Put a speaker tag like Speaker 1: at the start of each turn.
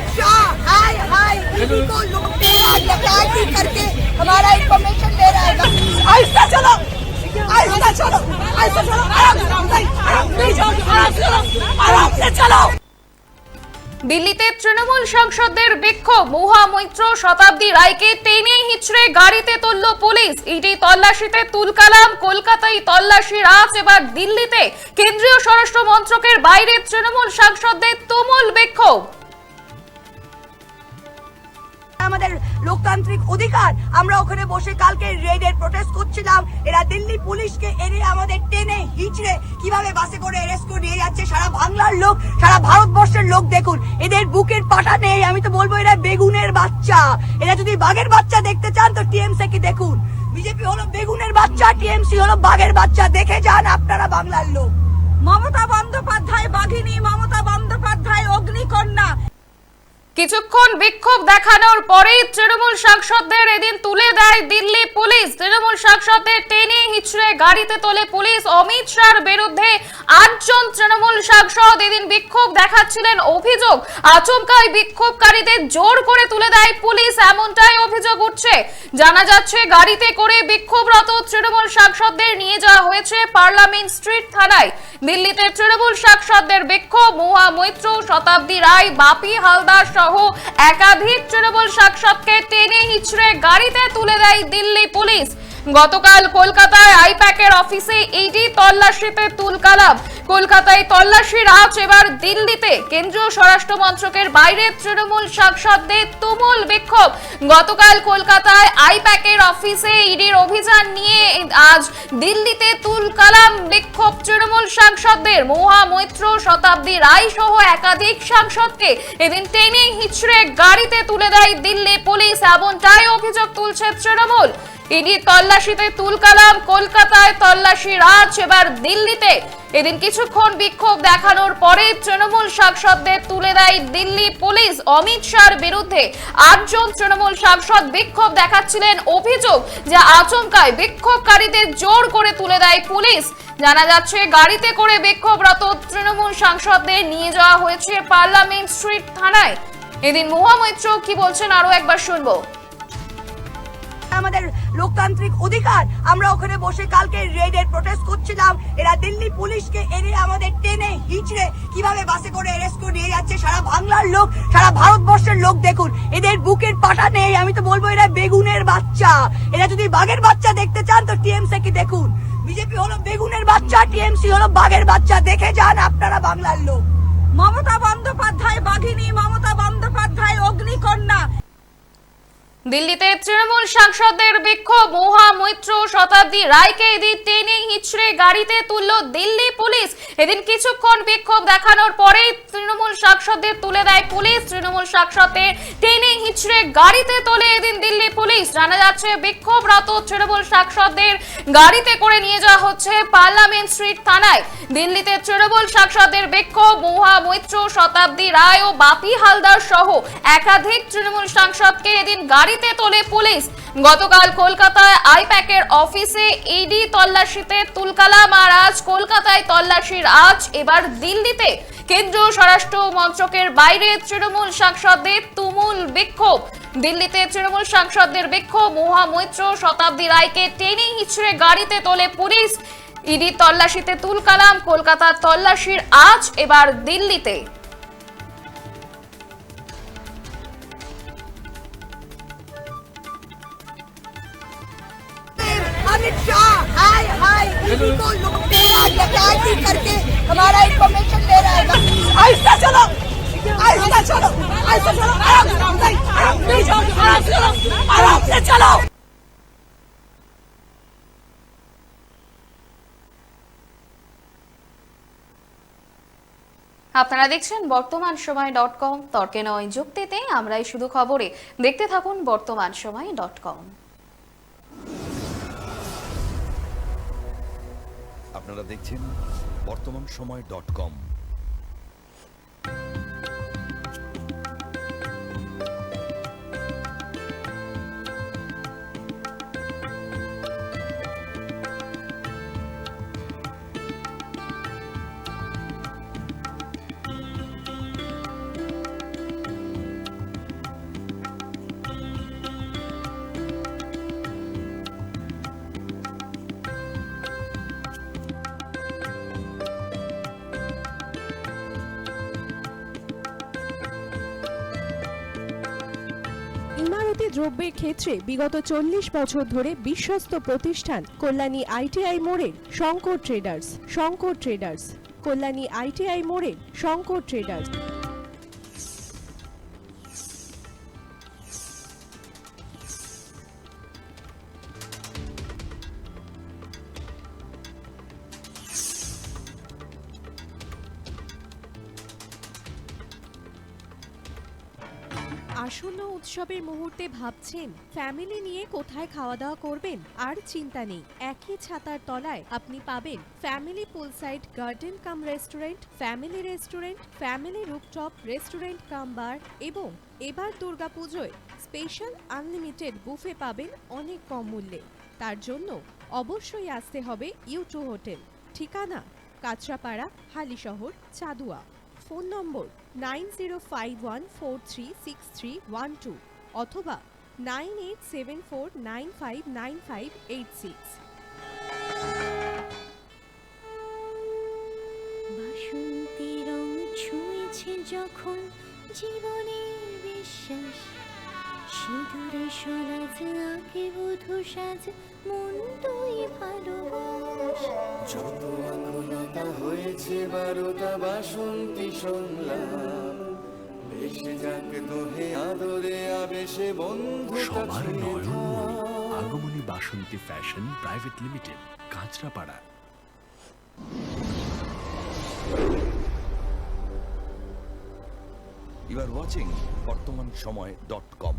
Speaker 1: अमित शाह हाय हाय ED को लुटेरा डकैती करके हमारा इंफॉर्मेशन ले रहा है। ऐसा चलो ऐसा चलो ऐसा चलो आराम से चलो।
Speaker 2: দিল্লিতে তৃণমূল সাংসদদের বিক্ষোভ, মহামৈত্র শতাব্দী রায়কে টেনে হিচড়ে গাড়িতে তুলল পুলিশ। ইডি তল্লাশিতে তুলকালাম, কলকাতায় তল্লাশির আজ। এবার দিল্লিতে কেন্দ্রীয় স্বরাষ্ট্র মন্ত্রকের বাইরে তৃণমূল সাংসদদের তুমুল বিক্ষোভ।
Speaker 1: আমাদের লোকতান্ত্রিক অধিকার, আমরা ওখানে বসে কালকে রেডের প্রোটেস্ট করছিলাম। এরা দিল্লি পুলিশকে এনে আমাদের টেনে হিচড়ে কিভাবে বাসে করে অ্যারেস্ট করে নিয়ে যাচ্ছে। সারা বাংলার লোক, সারা ভারতবর্ষের লোক দেখুন, এদের বুকের পাটা নেই। আমি তো বলবো এরা বেগুনের বাচ্চা। এরা যদি বাঘের বাচ্চা দেখতে চান তো টিএমসি কে দেখুন। বিজেপি হলো বেগুনের বাচ্চা, টিএমসি হলো বাঘের বাচ্চা। দেখে যান আপনারা বাংলার লোক। মমতা বন্দ্যোপাধ্যায় বাঘিনী, মমতা বন্দ্যোপাধ্যায় অগ্নিকন্যা।
Speaker 2: কিছুক্ষণ বিক্ষোভ দেখানোর পরেই তৃণমূল সাংসদদের এদিন তুলে দেয় দিল্লি পুলিশ। তৃণমূল সাংসদদের টেনে হিচড়ে গাড়িতে তোলে পুলিশ। অমিত শাহর বিরুদ্ধে ৮ জন তৃণমূল সাংসদ এদিন বিক্ষোভ দেখাচ্ছিলেন। অভিযোগ, আচমকাই বিক্ষোভকারীদের জোর করে তুলে দেয় পুলিশ, এমনটাই অভিযোগ উঠছে। জানা যাচ্ছে গাড়িতে করে বিক্ষোভরত তৃণমূল সাংসদদের নিয়ে যাওয়া হয়েছে পার্লামেন্ট স্ট্রিট থানায়। দিল্লিতে তৃণমূল সাংসদদের বিক্ষোভ, মহামৈত্র শতাব্দী রায়, বাপি হালদার সহ একাধিক তৃণমূল সাংসদকে টেনে হিচড়ে গাড়িতে তুলে দেয় দিল্লি পুলিশ। গতকাল কলকাতায় আইপ্যাকের অফিসে ইডি তল্লাশিতে তুলকালাম, কলকাতায় তল্লাশির আজ। এবার দিল্লিতে কেন্দ্রীয় স্বরাষ্ট্র মন্ত্রকের বাইরে তৃণমূল সাংসদদের তুমুল বিক্ষোভ। গতকাল কলকাতায় আইপ্যাকের অফিসে ইডির অভিযান নিয়ে আজ দিল্লিতে তুলকালাম বিক্ষোভ তৃণমূল সাংসদদের। মহামৈত্র শতাব্দী রায় সহ একাধিক সাংসদকে এদিন টেনে হিচড়ে গাড়িতে তুলে দেয় দিল্লি পুলিশ, এমনটাই অভিযোগ তুলছে তৃণমূল। ইডি তল্লাশিতে তুলকালাম, কলকাতায় তল্লাশির আজ। এবার দিল্লিতে এদিন কিছুক্ষণ বিক্ষোভ দেখানোর পরে তৃণমূল সাংসদদের তুলে দেয় দিল্লি পুলিশ। অমিত শাহর বিরুদ্ধে ৮ জন তৃণমূল সাংসদ বিক্ষোভ দেখাচ্ছিলেন। অভিযোগ যে আচমকায় বিক্ষোভকারীদের জোর করে তুলে দেয় পুলিশ। জানা যাচ্ছে গাড়িতে করে বিক্ষোভরত তৃণমূল সাংসদদের নিয়ে যাওয়া হয়েছে পার্লামেন্ট স্ট্রিট থানায়। এদিন মহামৈত্র কি বলছেন আরো একবার শুনবো।
Speaker 1: আমাদের লোকতান্ত্রিক অধিকার, আমরা ওখানে বসে কালকে রেডের প্রোটেস্ট করছিলাম। এরা দিল্লি পুলিশকে এনে আমাদের টেনে হিচড়ে কিভাবে বাসে করে অ্যারেস্ট করে নিয়ে যাচ্ছে। সারা বাংলার লোক, সারা ভারতবর্ষের লোক দেখুন, এদের বুকের পাটা নেই। আমি তো বলবো এরা বেগুনের বাচ্চা। এরা যদি বাঘের বাচ্চা দেখতে চান তো টিএমসি কে দেখুন। বিজেপি হলো বেগুনের বাচ্চা, টিএমসি হলো বাঘের বাচ্চা। দেখে যান আপনারা বাংলার লোক। মমতা বন্দ্যোপাধ্যায় বাঘিনী, মমতা বন্দ্যোপাধ্যায় অগ্নিকন্যা।
Speaker 2: দিল্লিতে তৃণমূল সাংসদদের বিক্ষোভ, মহামৈত্র শতাব্দী রায়কে এদিন টেনে হিচড়ে গাড়িতে তুলল দিল্লি পুলিশ। এদিন কিছুক্ষণ বিক্ষোভ দেখানোর পরেই তৃণমূল সাংসদদের তুলে দেয় পুলিশ। তৃণমূল সাংসদদের টেনে হিচড়ে গাড়িতে তোলে এদিন দিল্লি পুলিশ। জানা যাচ্ছে বিক্ষোভরত তৃণমূল সাংসদদের গাড়িতে করে নিয়ে যাওয়া হচ্ছে পার্লামেন্ট স্ট্রিট থানায়। দিল্লিতে তৃণমূল সাংসদদের বিক্ষোভ, মহামৈত্র শতাব্দী রায় ও বাপি হালদার সহ একাধিক তৃণমূল সাংসদকে এদিন গাড়িতে তোলে পুলিশ। গতকাল কলকাতায় আইপ্যাকের অফিসে ইডি তল্লাশিতে তুলকালাম, আর আজ কলকাতায় তল্লাশির আজ। এবার দিল্লিতে কেন্দ্রীয় স্বরাষ্ট্র মন্ত্রকের বাইরে তৃণমূল সাংসদদের তুমুল বিক্ষোভ। দিল্লিতে তৃণমূল সাংসদদের বিক্ষোভ, মহামৈত্র শতাব্দী রায়কে টেনে হিচড়ে গাড়িতে তোলে পুলিশ। ইডি তল্লাশিতে তুলকালাম, কলকাতার তল্লাশির আজ। এবার দিল্লিতে
Speaker 1: अमित शाह हाय हाय ईडी को लुटेरा डकैती करके हमारा इंफॉर्मेशन ले रहा है। ऐसा चलो ऐसा चलो ऐसा चलो आराम से चलो।
Speaker 2: আপনারা দেখছেন বর্তমান সময় .com, তর্কে নয় যুক্তিতে আমরাই শুধু খবরে। দেখতে থাকুন বর্তমান সময় .com।
Speaker 3: আপনারা দেখছেন বর্তমান সময় .com।
Speaker 4: দ্রব্যের ক্ষেত্রে বিগত 40 বছর ধরে বিশ্বস্ত প্রতিষ্ঠান কল্যাণী আইটিআই মোড়ের Shankar traders. Shankar traders, Kalyani ITI মোড়ের শঙ্কর ট্রেডার্স। আসন্ন উৎসবের মুহূর্তে ভাবছেন ফ্যামিলি নিয়ে কোথায় খাওয়া দাওয়া করবেন? আর চিন্তা নেই, একই ছাতার তলায় আপনি পাবেন family poolside garden cum restaurant, family rooftop restaurant cum bar এবং এবার দুর্গাপুজোয় স্পেশাল আনলিমিটেড বুফে পাবেন অনেক কম মূল্যে। তার জন্য অবশ্যই আসতে হবে ইউ2 হোটেল। ঠিকানা কাঁচরাপাড়া, হালিশহর, চাদুয়া। ফোন নম্বর 9051436312 অথবা 9874959586।
Speaker 5: বাসন্তী রং ছুঁয়েছে যখন জীবনের বিশ্বাস, সিঁদুরে সরাজ আঁকে বধূ সাজ, মন তুই ভালোবাস।
Speaker 6: যত আকুলতা হয়েছে বারোটা বাসন্তী সংলাপ, ভেসে যাক দোহে আদরে আবেশে বন্ধু
Speaker 7: সবার নয়নমণি Agamani Basanti fashion private limited, Kanchrapara.
Speaker 3: You are watching বর্তমান সময়.com